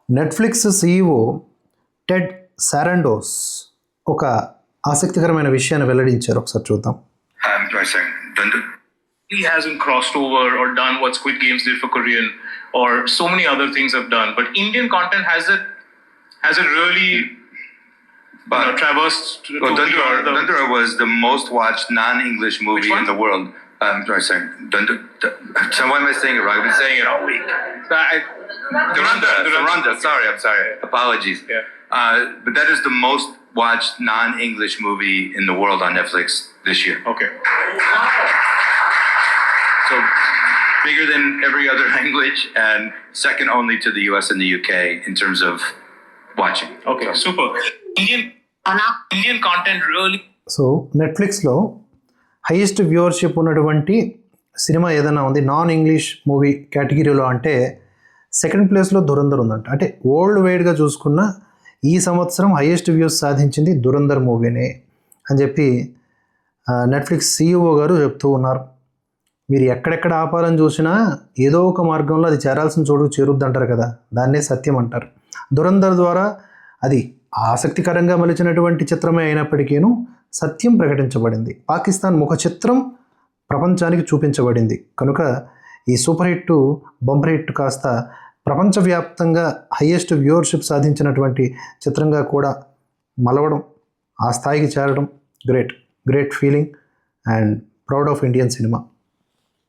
Netflix CEO Ted సారండోస్ ఒక ఆసక్తికరమైన విషయాన్ని వెల్లడించారు. ఒకసారి చూద్దాం. He hasn't crossed over or done what Squid Games did for Korean or so many other things have done, but Indian content has it really traversed to Dundara was the most watched non-English movie in the world. So why am I saying it wrong? I've been saying it all week. Durandar. Sorry. Apologies. Yeah. But that is the most watched non-English movie in the world on Netflix this year. Okay. So bigger than every other language and second only to the US and the UK in terms of watching. Okay, super. Indian content really. So నెట్ఫ్లిక్స్లో highest viewership ఉన్నటువంటి cinema ఏదైనా ఉంది non English movie కేటగిరీలో అంటే second ప్లేస్లో దురంధర్ ఉందంట. అంటే world వైడ్గా చూసుకున్న ఈ సంవత్సరం హైయెస్ట్ వ్యూస్ సాధించింది దురంధర్ మూవీనే అని చెప్పి నెట్ఫ్లిక్స్ సీఈఓ గారు చెప్తూ ఉన్నారు. మీరు ఎక్కడెక్కడ ఆపాలని చూసినా ఏదో ఒక మార్గంలో అది చేరాల్సిన చోటుకు చేరుద్దంటారు కదా, దాన్నే సత్యం అంటారు. దురంధర్ ద్వారా అది ఆసక్తికరంగా మలిచినటువంటి చిత్రమే అయినప్పటికీను సత్యం ప్రకటించబడింది. పాకిస్తాన్ ముఖ చిత్రం ప్రపంచానికి చూపించబడింది. కనుక ఈ సూపర్ హిట్ బంపర్ హిట్ కాస్త ప్రపంచవ్యాప్తంగా హయ్యెస్ట్ వ్యూవర్షిప్ సాధించినటువంటి చిత్రంగా కూడా మలవడం, ఆ స్థాయికి చేరడం great feeling and proud of Indian cinema.